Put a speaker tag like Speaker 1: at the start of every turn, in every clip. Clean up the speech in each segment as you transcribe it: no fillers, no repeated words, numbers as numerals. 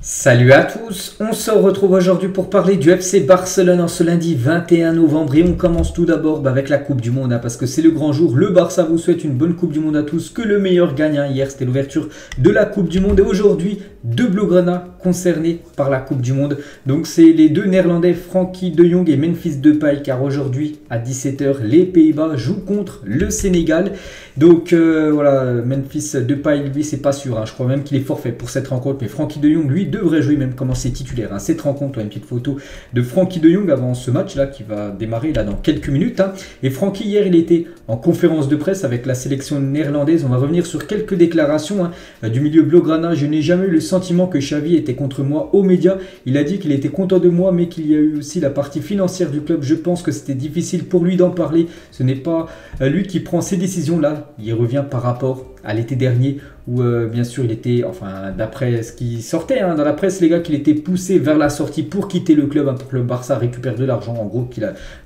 Speaker 1: Salut à tous, on se retrouve aujourd'hui pour parler du FC Barcelone en ce lundi 21 novembre et on commence tout d'abord avec la Coupe du Monde parce que c'est le grand jour. Le Barça vous souhaite une bonne Coupe du Monde à tous, que le meilleur gagne. Hier c'était l'ouverture de la Coupe du Monde et aujourd'hui deux Blaugrana concernés par la Coupe du Monde. Donc c'est les deux Néerlandais Frenkie de Jong et Memphis Depay car aujourd'hui à 17 h les Pays-Bas jouent contre le Sénégal. Donc voilà, Memphis Depay lui c'est pas sûr, je crois même qu'il est forfait pour cette rencontre, mais Frenkie de Jong lui devrait jouer, même commencer titulaire. Cette rencontre, une petite photo de Frenkie de Jong avant ce match là qui va démarrer là dans quelques minutes. Et Frenkie hier il était en conférence de presse avec la sélection néerlandaise. On va revenir sur quelques déclarations du milieu Blaugrana. Je n'ai jamais eu le sentiment que Xavi était contre moi aux médias. Il a dit qu'il était content de moi mais qu'il y a eu aussi la partie financière du club. Je pense que c'était difficile pour lui d'en parler. Ce n'est pas lui qui prend ces décisions là. Il revient par rapport à l'été dernier où bien sûr il était, enfin d'après ce qui sortait dans la presse les gars, qu'il était poussé vers la sortie pour quitter le club pour que le Barça récupère de l'argent. En gros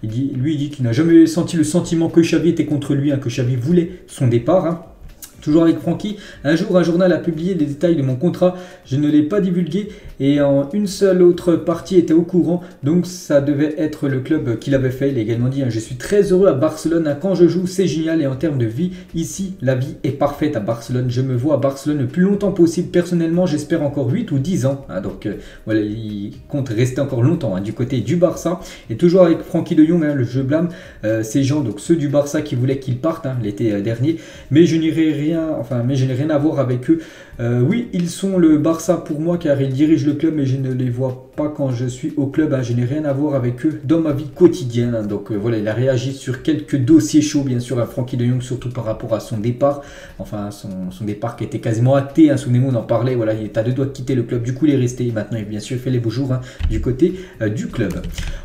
Speaker 1: il dit qu'il n'a jamais senti le sentiment que Xavi était contre lui, que Xavi voulait son départ. Toujours avec Frenkie, un jour un journal a publié les détails de mon contrat, je ne l'ai pas divulgué et en une seule autre partie était au courant, donc ça devait être le club qui l'avait fait. Il a également dit je suis très heureux à Barcelone, quand je joue c'est génial et en termes de vie, ici la vie est parfaite à Barcelone, je me vois à Barcelone le plus longtemps possible, personnellement j'espère encore 8 ou 10 ans, donc voilà, il compte rester encore longtemps du côté du Barça. Et toujours avec Frenkie de Jong, le jeu blâme ces gens, donc ceux du Barça qui voulaient qu'il parte l'été dernier, mais je n'irai rien. Mais je n'ai rien à voir avec eux. Oui, ils sont le Barça pour moi car ils dirigent le club, mais je ne les vois pas quand je suis au club. Je n'ai rien à voir avec eux dans ma vie quotidienne. Donc voilà, il a réagi sur quelques dossiers chauds, bien sûr, à Frenkie de Jong, surtout par rapport à son départ. Son départ qui était quasiment acté. Souvenez-vous, on en parlait. Voilà, il est à deux doigts de quitter le club. Du coup, il est resté. Et maintenant, il bien sûr fait les beaux jours du côté du club.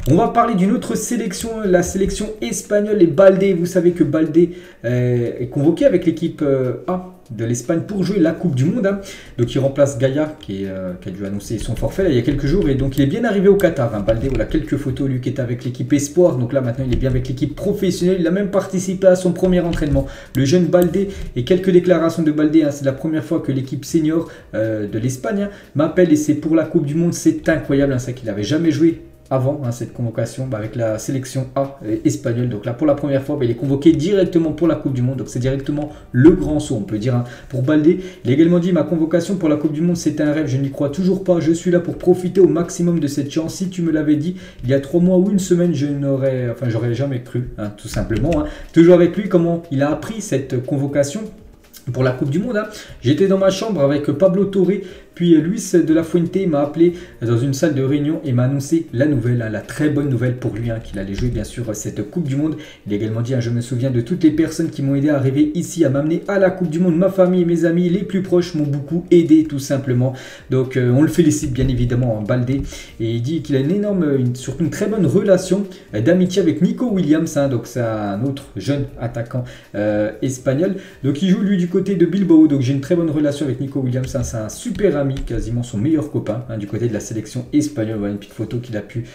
Speaker 1: On va parler d'une autre sélection, la sélection espagnole et Baldé. Vous savez que Baldé est convoqué avec l'équipe A de l'Espagne pour jouer la Coupe du Monde. Donc il remplace Gaïa qui a dû annoncer son forfait il y a quelques jours et donc il est bien arrivé au Qatar. Baldé, voilà quelques photos, lui qui est avec l'équipe Espoir, donc là maintenant il est bien avec l'équipe professionnelle, il a même participé à son premier entraînement. Le jeune Baldé, et quelques déclarations de Baldé, c'est la première fois que l'équipe senior de l'Espagne m'appelle et c'est pour la Coupe du Monde, c'est incroyable, c'est qu'il n'avait jamais joué avant cette convocation avec la sélection A espagnole. Donc là pour la première fois il est convoqué directement pour la Coupe du Monde, donc c'est directement le grand saut on peut dire pour Baldé. Il a également dit ma convocation pour la Coupe du Monde c'était un rêve, je n'y crois toujours pas, je suis là pour profiter au maximum de cette chance. Si tu me l'avais dit il y a 3 mois ou une semaine j'aurais jamais cru tout simplement. Toujours avec lui comment il a appris cette convocation pour la Coupe du Monde. J'étais dans ma chambre avec Pablo Torre, puis Luis de la Fuente m'a appelé dans une salle de réunion et m'a annoncé la nouvelle, la très bonne nouvelle pour lui, qu'il allait jouer bien sûr cette Coupe du Monde. Il a également dit je me souviens de toutes les personnes qui m'ont aidé à arriver ici, à m'amener à la Coupe du Monde. Ma famille et mes amis les plus proches m'ont beaucoup aidé tout simplement. Donc on le félicite bien évidemment Baldé. Et il dit qu'il a surtout une très bonne relation d'amitié avec Nico Williams. Donc c'est un autre jeune attaquant espagnol. Donc il joue lui du côté de Bilbao. Donc j'ai une très bonne relation avec Nico Williams. C'est un super ami, quasiment son meilleur copain du côté de la sélection espagnole. Voilà une petite photo qu'il a pu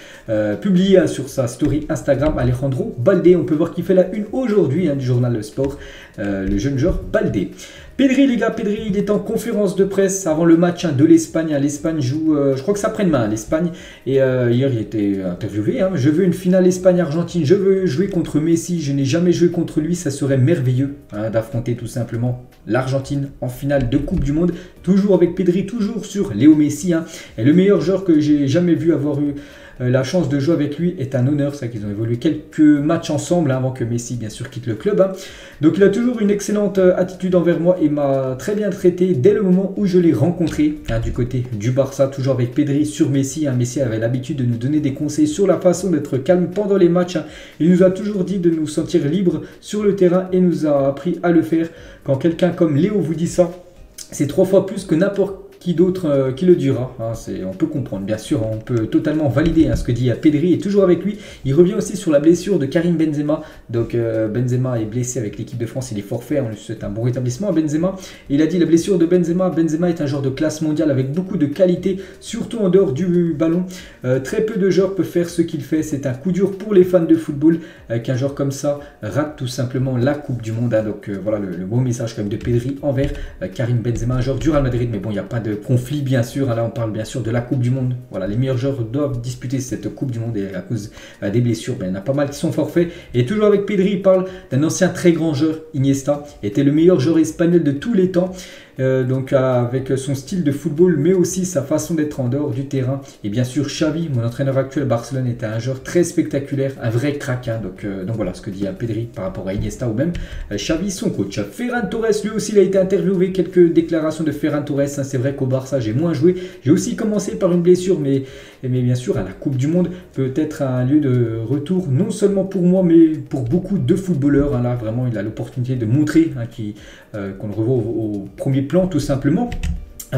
Speaker 1: publier sur sa story Instagram. Alejandro Baldé, on peut voir qu'il fait la une aujourd'hui du journal Le Sport, le jeune joueur Baldé. Pedri les gars, Pedri il est en conférence de presse avant le match de l'Espagne. L'Espagne joue, je crois que ça après-demain l'Espagne. Et hier il était interviewé. Je veux une finale Espagne-Argentine, je veux jouer contre Messi, je n'ai jamais joué contre lui, ça serait merveilleux d'affronter tout simplement l'Argentine en finale de Coupe du Monde. Toujours avec Pedri, toujours sur Léo Messi. Et le meilleur joueur que j'ai jamais vu avoir eu la chance de jouer avec lui est un honneur. C'est qu'ils ont évolué quelques matchs ensemble avant que Messi bien sûr quitte le club. Donc il a toujours une excellente attitude envers moi et m'a très bien traité dès le moment où je l'ai rencontré du côté du Barça. Toujours avec Pedri sur Messi. Messi avait l'habitude de nous donner des conseils sur la façon d'être calme pendant les matchs. Il nous a toujours dit de nous sentir libres sur le terrain et nous a appris à le faire. Quand quelqu'un comme Léo vous dit ça, c'est 3 fois plus que n'importe qui d'autre qui le dira. On peut comprendre, bien sûr, on peut totalement valider ce que dit Pedri. Et toujours avec lui, il revient aussi sur la blessure de Karim Benzema. Donc Benzema est blessé avec l'équipe de France, il est forfait, on lui souhaite un bon rétablissement à Benzema. Et il a dit la blessure de Benzema, Benzema est un joueur de classe mondiale avec beaucoup de qualité, surtout en dehors du ballon. Très peu de joueurs peuvent faire ce qu'il fait, c'est un coup dur pour les fans de football qu'un joueur comme ça rate tout simplement la Coupe du Monde. Donc voilà le beau message quand même de Pedri envers Karim Benzema, un joueur du Real Madrid, mais bon, il n'y a pas de de conflit bien sûr. Là on parle bien sûr de la Coupe du Monde. Voilà, les meilleurs joueurs doivent disputer cette Coupe du Monde et à cause des blessures, il y en a pas mal qui sont forfaits. Et toujours avec Pedri, il parle d'un ancien très grand joueur, Iniesta, était le meilleur joueur espagnol de tous les temps. Donc avec son style de football mais aussi sa façon d'être en dehors du terrain. Et bien sûr Xavi, mon entraîneur actuel à Barcelone, était un joueur très spectaculaire, un vrai crack, hein. Donc voilà ce que dit Pedri par rapport à Iniesta ou même Xavi son coach. Ferran Torres lui aussi il a été interviewé, quelques déclarations de Ferran Torres, hein. C'est vrai qu'au Barça j'ai moins joué, j'ai aussi commencé par une blessure mais bien sûr la Coupe du Monde peut être un lieu de retour non seulement pour moi mais pour beaucoup de footballeurs, hein. Là vraiment il a l'opportunité de montrer, hein, qu'on le revoit au premier plan tout simplement.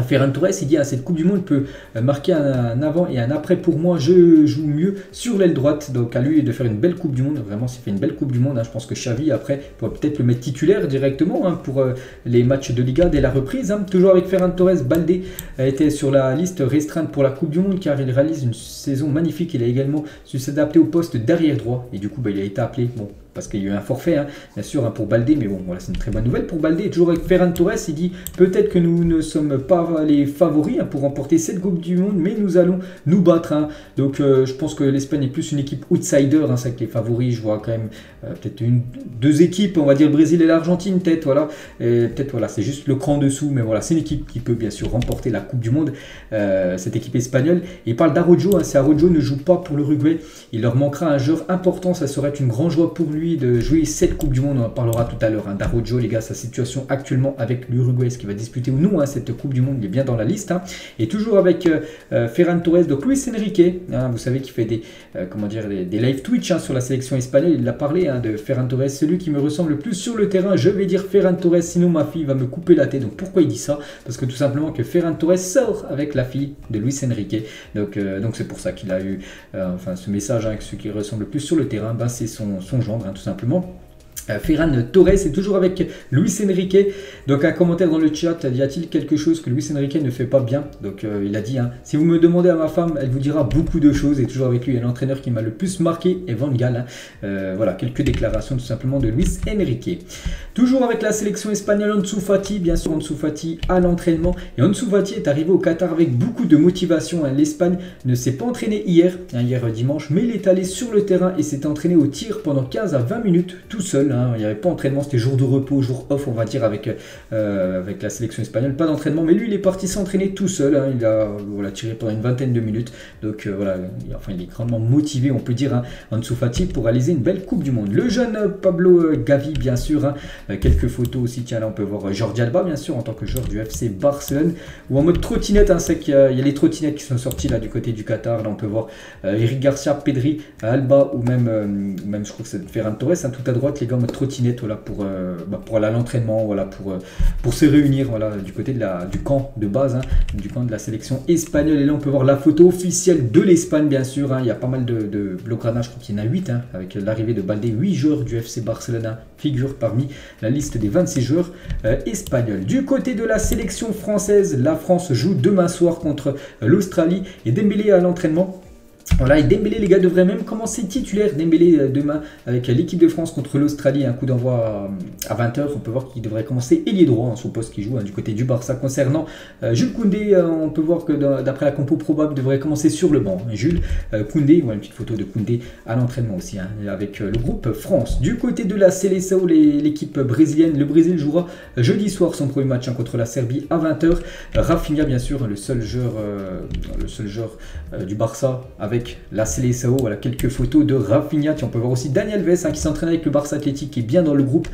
Speaker 1: Ferran Torres, il dit cette Coupe du Monde peut marquer un avant et un après pour moi, je joue mieux sur l'aile droite, donc à lui de faire une belle Coupe du Monde, vraiment s'il fait une belle Coupe du Monde, hein, je pense que Xavi après pourrait peut-être le mettre titulaire directement, hein, pour les matchs de Liga dès la reprise, hein. Toujours avec Ferran Torres, Baldé a été sur la liste restreinte pour la Coupe du Monde car il réalise une saison magnifique, il a également su s'adapter au poste d'arrière droit et du coup il a été appelé, bon, parce qu'il y a eu un forfait, hein, bien sûr, hein, pour Baldé, mais bon, voilà, c'est une très bonne nouvelle pour Baldé. Et toujours avec Ferran Torres, il dit peut-être que nous ne sommes pas les favoris, hein, pour remporter cette Coupe du Monde, mais nous allons nous battre, hein. Donc je pense que l'Espagne est plus une équipe outsider, hein, c'est avec les favoris, je vois quand même peut-être deux équipes, on va dire Brésil et l'Argentine, peut-être, voilà, peut-être voilà, c'est juste le cran dessous, mais voilà, c'est une équipe qui peut bien sûr remporter la Coupe du Monde, cette équipe espagnole. Et il parle d'Araujo, hein, si Araujo ne joue pas pour l'Uruguay, il leur manquera un joueur important, ça serait une grande joie pour lui de jouer cette Coupe du Monde. On en parlera tout à l'heure, hein, d'Araujo, les gars, sa situation actuellement avec l'Uruguay, ce qu'il va disputer ou non, hein, cette Coupe du Monde, il est bien dans la liste, hein. Et toujours avec Ferran Torres, donc Luis Enrique, hein, vous savez qu'il fait des live Twitch, hein, sur la sélection espagnole. Il a parlé, hein, de Ferran Torres, celui qui me ressemble le plus sur le terrain, je vais dire Ferran Torres, sinon ma fille va me couper la tête. Donc pourquoi il dit ça? Parce que tout simplement que Ferran Torres sort avec la fille de Luis Enrique, donc c'est pour ça qu'il a eu ce message, hein, avec ceux qui ressemblent le plus sur le terrain, ben, c'est son gendre, hein, tout simplement. Ferran Torres est toujours avec Luis Enrique. Donc un commentaire dans le chat, y a-t-il quelque chose que Luis Enrique ne fait pas bien? Donc il a dit, hein, si vous me demandez à ma femme, elle vous dira beaucoup de choses. Et toujours avec lui, il y a l'entraîneur qui m'a le plus marqué, Van Gaal, hein. Voilà, quelques déclarations tout simplement de Luis Enrique. Toujours avec la sélection espagnole, Ansu Fati, bien sûr Ansu Fati à l'entraînement. Et Ansu Fati est arrivé au Qatar avec beaucoup de motivation, hein. L'Espagne ne s'est pas entraîné hier, hein, hier dimanche, mais il est allé sur le terrain et s'est entraîné au tir pendant 15 à 20 minutes tout seul, hein. Il n'y avait pas d'entraînement, c'était jour de repos, jour off, on va dire, avec la sélection espagnole. Pas d'entraînement, mais lui, il est parti s'entraîner tout seul, hein. Il a tiré pendant une vingtaine de minutes. Donc voilà, il est grandement motivé, on peut dire, hein, Ansu Fati, pour réaliser une belle Coupe du Monde. Le jeune Pablo Gavi, bien sûr, hein. Quelques photos aussi, tiens, là, on peut voir Jordi Alba, bien sûr, en tant que joueur du FC Barcelone, ou en mode trottinette, hein. C'est qu'il y a les trottinettes qui sont sorties là du côté du Qatar. Là, on peut voir Eric Garcia, Pedri, Alba, ou même je crois que c'est Ferran Torres, hein, tout à droite, les gars, trottinette, voilà, pour aller à l'entraînement, voilà, pour se réunir, voilà, du côté du camp de base, hein, du camp de la sélection espagnole. Et là on peut voir la photo officielle de l'Espagne, bien sûr, hein. Il y a pas mal de Blaugrana, je crois qu'il y en a 8, hein, avec l'arrivée de Baldé, 8 joueurs du FC Barcelone, hein, figurent parmi la liste des 26 joueurs espagnols. Du côté de la sélection française, la France joue demain soir contre l'Australie et Dembélé à l'entraînement. Voilà, et Dembélé, les gars, devrait même commencer titulaire. Dembélé demain avec l'équipe de France contre l'Australie, un coup d'envoi à 20 h. On peut voir qu'il devrait commencer ailier droit, hein, son poste qui joue, hein, du côté du Barça. Concernant Jules Koundé, on peut voir que d'après la compo probable, devrait commencer sur le banc. Jules Koundé, voilà, une petite photo de Koundé à l'entraînement aussi, hein, avec le groupe France. Du côté de la Seleção, l'équipe brésilienne, le Brésil jouera jeudi soir son premier match, hein, contre la Serbie à 20 h. Rafinha, bien sûr, le seul joueur du Barça avec la Seleção. Voilà, quelques photos de Rafinha. On peut voir aussi Daniel Alves, hein, qui s'entraîne avec le Barça Athletic, qui est bien dans le groupe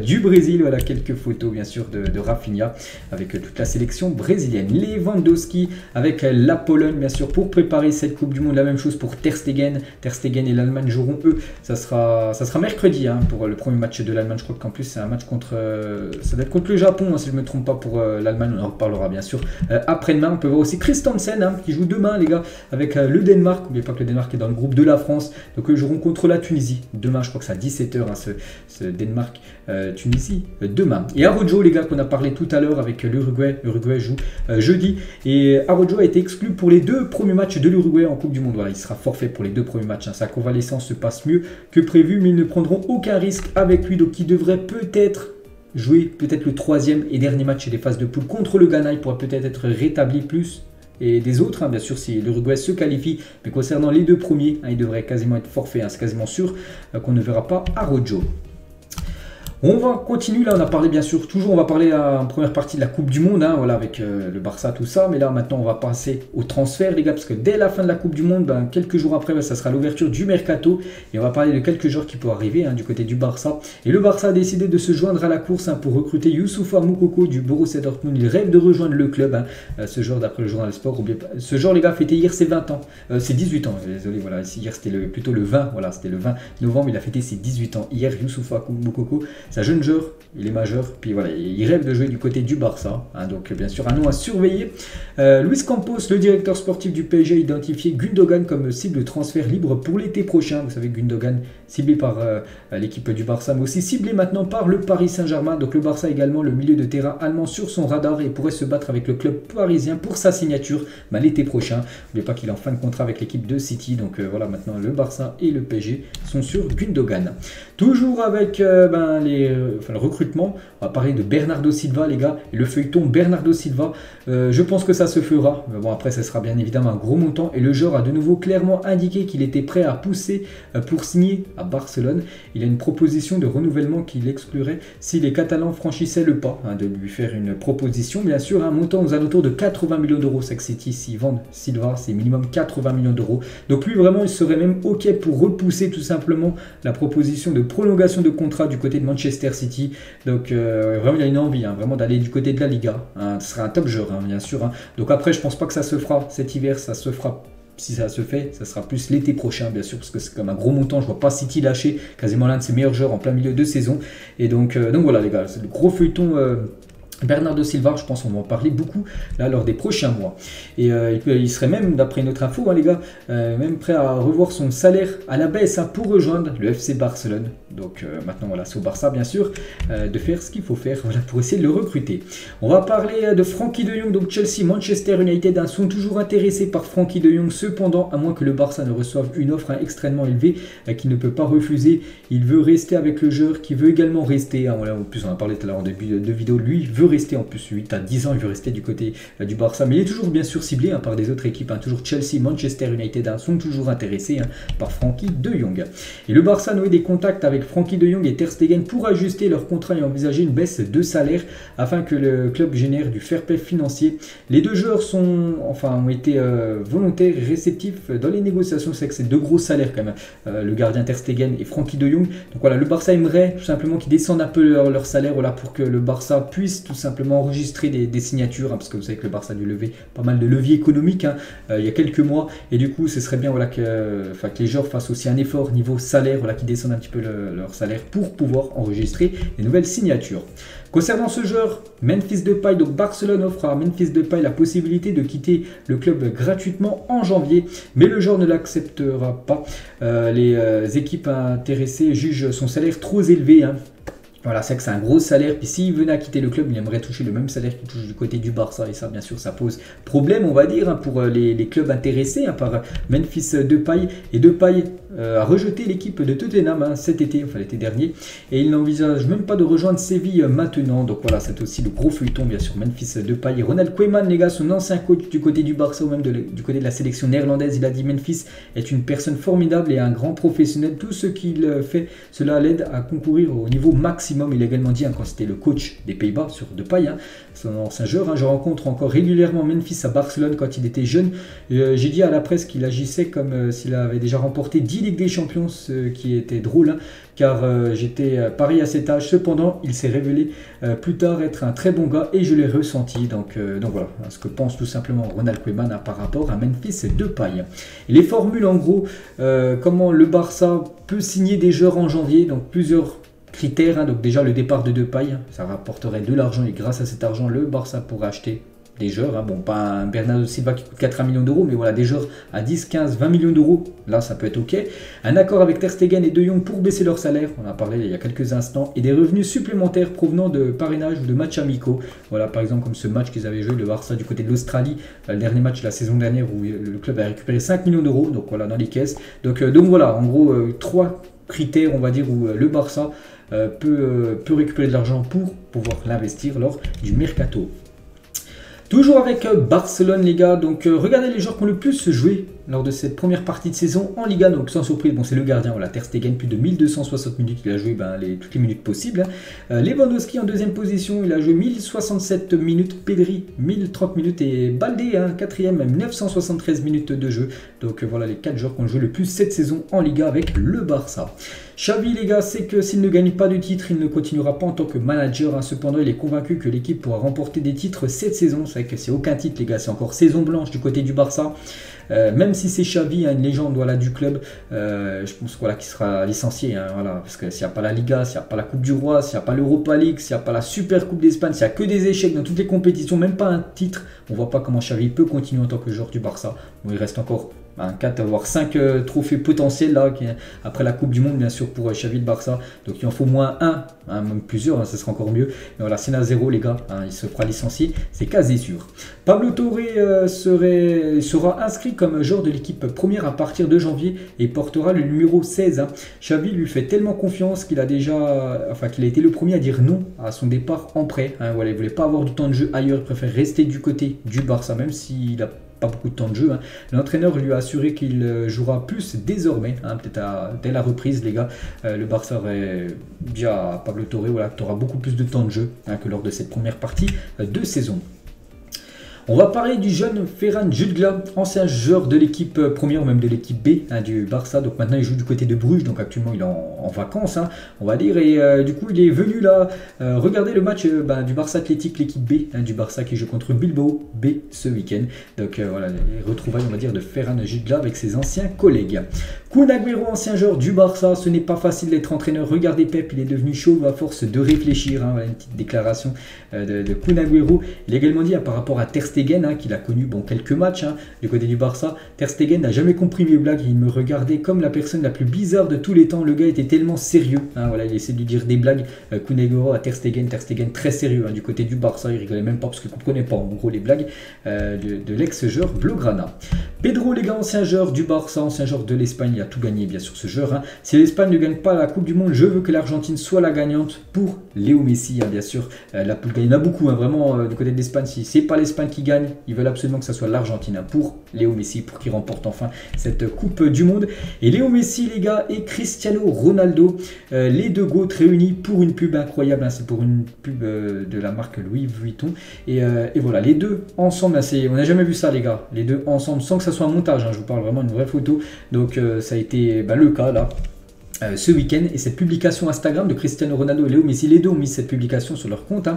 Speaker 1: du Brésil. Voilà, quelques photos bien sûr de Rafinha avec toute la sélection brésilienne. Lewandowski avec la Pologne, bien sûr, pour préparer cette Coupe du Monde. La même chose pour Ter Stegen. Ter Stegen et l'Allemagne joueront, eux, ça sera mercredi, hein, pour le premier match de l'Allemagne. Je crois qu'en plus c'est un match ça doit être contre le Japon, hein, si je ne me trompe pas, pour l'Allemagne. On en reparlera bien sûr après-demain. On peut voir aussi Christensen, hein, qui joue demain, les gars, avec le Danemark. N'oubliez pas que le Danemark est dans le groupe de la France. Donc eux joueront contre la Tunisie. Demain, je crois que c'est à 17 h, hein, ce Danemark-Tunisie demain. Et Araujo, les gars, qu'on a parlé tout à l'heure avec l'Uruguay. L'Uruguay joue jeudi. Et Araujo a été exclu pour les 2 premiers matchs de l'Uruguay en Coupe du Monde. Voilà, il sera forfait pour les 2 premiers matchs, hein. Sa convalescence se passe mieux que prévu, mais ils ne prendront aucun risque avec lui. Donc il devrait peut-être jouer peut-être le troisième et dernier match des phases de poule contre le Ghana. Il pourra peut-être être rétabli plus et des autres, hein, bien sûr, si l'Uruguay se qualifie. Mais concernant les deux premiers, hein, il devrait quasiment être forfait. Hein, c'est quasiment sûr qu'on ne verra pas Araujo. On va continuer, là on a parlé bien sûr, toujours on va parler en première partie de la Coupe du Monde, hein, voilà, avec le Barça, tout ça, mais là maintenant on va passer au transfert les gars, parce que dès la fin de la Coupe du Monde, ben, quelques jours après, ben, ça sera l'ouverture du Mercato, et on va parler de quelques joueurs qui peuvent arriver hein, du côté du Barça, et le Barça a décidé de se joindre à la course hein, pour recruter Youssoufa Moukoko du Borussia Dortmund. Il rêve de rejoindre le club, hein, ce joueur d'après le journal Sport, ce joueur les gars fêté hier ses 20 ans, c'est 18 ans, désolé, voilà, hier c'était plutôt le 20, voilà, c'était le 20 novembre, il a fêté ses 18 ans, hier Youssoufa Moukoko. C'est un jeune joueur, il est majeur, puis voilà, il rêve de jouer du côté du Barça, hein, donc bien sûr un nom à surveiller. Luis Campos, le directeur sportif du PSG, a identifié Gundogan comme cible de transfert libre pour l'été prochain. Vous savez, Gundogan ciblé par l'équipe du Barça, mais aussi ciblé maintenant par le Paris Saint-Germain. Donc le Barça également, le milieu de terrain allemand sur son radar et pourrait se battre avec le club parisien pour sa signature l'été prochain. N'oubliez pas qu'il est en fin de contrat avec l'équipe de City, donc voilà, maintenant le Barça et le PSG sont sur Gundogan. Toujours avec le recrutement, on va parler de Bernardo Silva les gars, et le feuilleton Bernardo Silva, je pense que ça se fera, mais bon après ça sera bien évidemment un gros montant, et le joueur a de nouveau clairement indiqué qu'il était prêt à pousser pour signer à Barcelone. Il a une proposition de renouvellement qu'il exclurait si les Catalans franchissaient le pas, hein, de lui faire une proposition, bien sûr, un montant aux alentours de 80 millions d'euros. C'est que City, s'ils vendent Silva, c'est minimum 80 millions d'euros, donc lui vraiment il serait même ok pour repousser tout simplement la proposition de prolongation de contrat du côté de Manchester City. Donc vraiment il a une envie hein, vraiment d'aller du côté de la Liga, hein. Ce sera un top joueur hein, bien sûr hein. Donc après je pense pas que ça se fera cet hiver, ça se fera. Si ça se fait, ça sera plus l'été prochain, bien sûr, parce que c'est comme un gros montant. Je vois pas City lâcher quasiment l'un de ses meilleurs joueurs en plein milieu de saison. Et donc voilà les gars, c'est le gros feuilleton Bernardo Silva, je pense qu'on va en parler beaucoup là lors des prochains mois. Et il serait même, d'après une autre info, hein, les gars, même prêt à revoir son salaire à la baisse hein, pour rejoindre le FC Barcelone. Donc maintenant, voilà, c'est au Barça, bien sûr, de faire ce qu'il faut faire voilà, pour essayer de le recruter. On va parler de Frenkie de Jong. Donc Chelsea, Manchester United hein, sont toujours intéressés par Frenkie de Jong. Cependant, à moins que le Barça ne reçoive une offre hein, extrêmement élevée qu'il ne peut pas refuser, il veut rester avec le joueur qui veut également rester. Hein, voilà, en plus, on en a parlé tout à l'heure en début de vidéo, lui veut rester en plus 8 à 10 ans, il veut rester du côté du Barça, mais il est toujours bien sûr ciblé hein, par des autres équipes, hein, toujours Chelsea, Manchester United hein, sont toujours intéressés hein, par Frenkie de Jong. Et le Barça a noué des contacts avec Frenkie de Jong et Ter Stegen pour ajuster leur contrat et envisager une baisse de salaire afin que le club génère du fair play financier. Les deux joueurs ont été volontaires et réceptifs dans les négociations. C'est que c'est deux gros salaires quand même, le gardien Ter Stegen et Frenkie de Jong. Donc voilà, le Barça aimerait tout simplement qu'ils descendent un peu leur salaire voilà, pour que le Barça puisse tout simplement enregistrer des signatures, hein, parce que vous savez que le Barça a dû lever pas mal de leviers économiques hein, il y a quelques mois, et du coup ce serait bien voilà, que les joueurs fassent aussi un effort niveau salaire, voilà, qu'ils descendent un petit peu leur salaire pour pouvoir enregistrer des nouvelles signatures. Concernant ce joueur, Memphis Depay, donc Barcelone offre à Memphis Depay la possibilité de quitter le club gratuitement en janvier, mais le joueur ne l'acceptera pas. Les équipes intéressées jugent son salaire trop élevé. Hein. Voilà, c'est que c'est un gros salaire, puis s'il venait à quitter le club, il aimerait toucher le même salaire qu'il touche du côté du Barça, et ça bien sûr ça pose problème on va dire hein, pour les clubs intéressés hein, par Memphis Depay. Et Depay a rejeté l'équipe de Tottenham hein, cet été, enfin l'été dernier, et il n'envisage même pas de rejoindre Séville maintenant. Donc voilà, c'est aussi le gros feuilleton bien sûr, Memphis Depay. Et Ronald Koeman les gars, son ancien coach du côté du Barça ou même du côté de la sélection néerlandaise, il a dit Memphis est une personne formidable et un grand professionnel, tout ce qu'il fait, cela l'aide à concourir au niveau maximum. Il a également dit hein, quand c'était le coach des Pays-Bas sur Depay, hein, son ancien joueur, hein, je rencontre encore régulièrement Memphis à Barcelone quand il était jeune. J'ai dit à la presse qu'il agissait comme s'il avait déjà remporté 10 Ligues des Champions, ce qui était drôle, hein, car j'étais pareil à cet âge. Cependant, il s'est révélé plus tard être un très bon gars et je l'ai ressenti. Donc voilà, hein, ce que pense tout simplement Ronald Koeman hein, par rapport à Memphis Depay. Et les formules en gros, comment le Barça peut signer des joueurs en janvier, donc plusieurs critères, hein, donc déjà le départ de Depay, hein, ça rapporterait de l'argent et grâce à cet argent, le Barça pourrait acheter des joueurs, hein, bon pas un Bernardo Silva qui coûte 80 millions d'euros, mais voilà des joueurs à 10, 15, 20 millions d'euros, là ça peut être ok. Un accord avec Ter Stegen et De Jong pour baisser leur salaire, on en a parlé il y a quelques instants, et des revenus supplémentaires provenant de parrainage ou de matchs amicaux, voilà par exemple comme ce match qu'ils avaient joué, le Barça du côté de l'Australie, le dernier match de la saison dernière où le club a récupéré 5 millions d'euros, donc voilà dans les caisses, donc voilà en gros 3 critères on va dire où le Barça peut récupérer de l'argent pour pouvoir l'investir lors du mercato. Toujours avec Barcelone les gars, donc regardez les joueurs qui ont le plus joué lors de cette première partie de saison en Liga, donc sans surprise, bon c'est le gardien, voilà, Ter Stegen, plus de 1260 minutes, il a joué toutes les minutes possibles. Lewandowski en deuxième position, il a joué 1067 minutes, Pedri 1030 minutes et Baldé, quatrième, 973 minutes de jeu. Donc voilà les 4 joueurs qui ont joué le plus cette saison en Liga avec le Barça. Xavi les gars, c'est que s'il ne gagne pas de titre, il ne continuera pas en tant que manager. Cependant, il est convaincu que l'équipe pourra remporter des titres cette saison. C'est vrai que c'est aucun titre les gars, c'est encore saison blanche du côté du Barça. Même si c'est Xavi, une légende voilà, du club, je pense voilà, qu'il sera licencié. Voilà, parce que s'il n'y a pas la Liga, s'il n'y a pas la Coupe du Roi, s'il n'y a pas l'Europa League, s'il n'y a pas la Super Coupe d'Espagne, s'il n'y a que des échecs dans toutes les compétitions, même pas un titre, on ne voit pas comment Xavi peut continuer en tant que joueur du Barça. Bon, il reste encore 4 voire 5 trophées potentiels là, après la Coupe du Monde bien sûr pour Xavi de Barça, donc il en faut moins un, même plusieurs, ça sera encore mieux. Mais voilà, c'est à 0 les gars, il se fera licencier, c'est quasi sûr. Pablo Torre sera inscrit comme joueur de l'équipe première à partir de janvier et portera le numéro 16. Xavi lui fait tellement confiance qu'il a été le premier à dire non à son départ en prêt. Voilà, il ne voulait pas avoir du temps de jeu ailleurs, il préfère rester du côté du Barça même s'il a pas beaucoup de temps de jeu. L'entraîneur lui a assuré qu'il jouera plus désormais, peut-être dès la reprise les gars. Le Barça aurait dit à Pablo Torre, voilà, tu auras beaucoup plus de temps de jeu que lors de cette première partie de saison. On va parler du jeune Ferran Jutgla, ancien joueur de l'équipe première ou même de l'équipe B du Barça. Donc maintenant il joue du côté de Bruges, donc actuellement il est en vacances on va dire. Et du coup il est venu là regarder le match du Barça Athletic, l'équipe B du Barça qui joue contre Bilbao B ce week-end. Donc voilà les retrouvailles on va dire de Ferran Jutgla avec ses anciens collègues. Kun Agüero, ancien joueur du Barça, ce n'est pas facile d'être entraîneur. Regardez Pep, il est devenu chauve à force de réfléchir. Voilà une petite déclaration de Kun Agüero. Il a également dit par rapport à Ter Stegen, qu'il a connu quelques matchs du côté du Barça. Ter Stegen n'a jamais compris mes blagues, il me regardait comme la personne la plus bizarre de tous les temps. Le gars était tellement sérieux, voilà, il essaie de lui dire des blagues. Kun Agüero à Ter Stegen très sérieux du côté du Barça, il rigolait même pas parce qu'il ne comprenait pas en gros les blagues de l'ex-joueur Blaugrana. Pedro les gars, ancien joueur du Barça, ancien joueur de l'Espagne, il a tout gagné bien sûr ce joueur. Si l'Espagne ne gagne pas la Coupe du Monde, je veux que l'Argentine soit la gagnante pour Léo Messi, bien sûr. La poule gagne, il y en a beaucoup vraiment du côté de l'Espagne. Si c'est pas l'Espagne qui gagne, ils veulent absolument que ce soit l'Argentine pour Léo Messi, pour qu'il remporte enfin cette Coupe du Monde. Et Léo Messi les gars et Cristiano Ronaldo, les deux GOAT réunis pour une pub incroyable, c'est pour une pub de la marque Louis Vuitton. Et voilà, les deux ensemble, on n'a jamais vu ça les gars, les deux ensemble sans que ça soit un montage, je vous parle vraiment d'une vraie photo. Donc ça a été le cas là. Ce week-end, et cette publication Instagram de Cristiano Ronaldo et Léo Messi, les deux ont mis cette publication sur leur compte,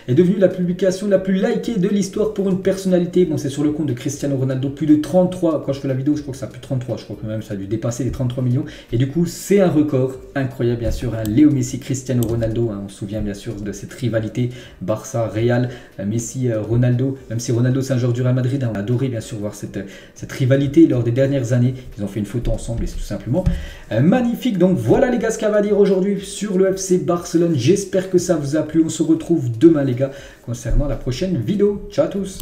Speaker 1: est devenue la publication la plus likée de l'histoire pour une personnalité. Bon, c'est sur le compte de Cristiano Ronaldo, plus de 33, quand je fais la vidéo je crois que ça a plus de 33, je crois que même ça a dû dépasser les 33 millions, et du coup c'est un record incroyable bien sûr, Léo Messi, Cristiano Ronaldo, on se souvient bien sûr de cette rivalité Barça-Real, Messi-Ronaldo, même si Ronaldo c'est un joueur du Real Madrid, on a adoré bien sûr voir cette rivalité lors des dernières années, ils ont fait une photo ensemble et c'est tout simplement magnifique. Donc voilà les gars ce qu'il y avait à dire aujourd'hui sur le FC Barcelone. J'espère que ça vous a plu. On se retrouve demain les gars concernant la prochaine vidéo. Ciao à tous.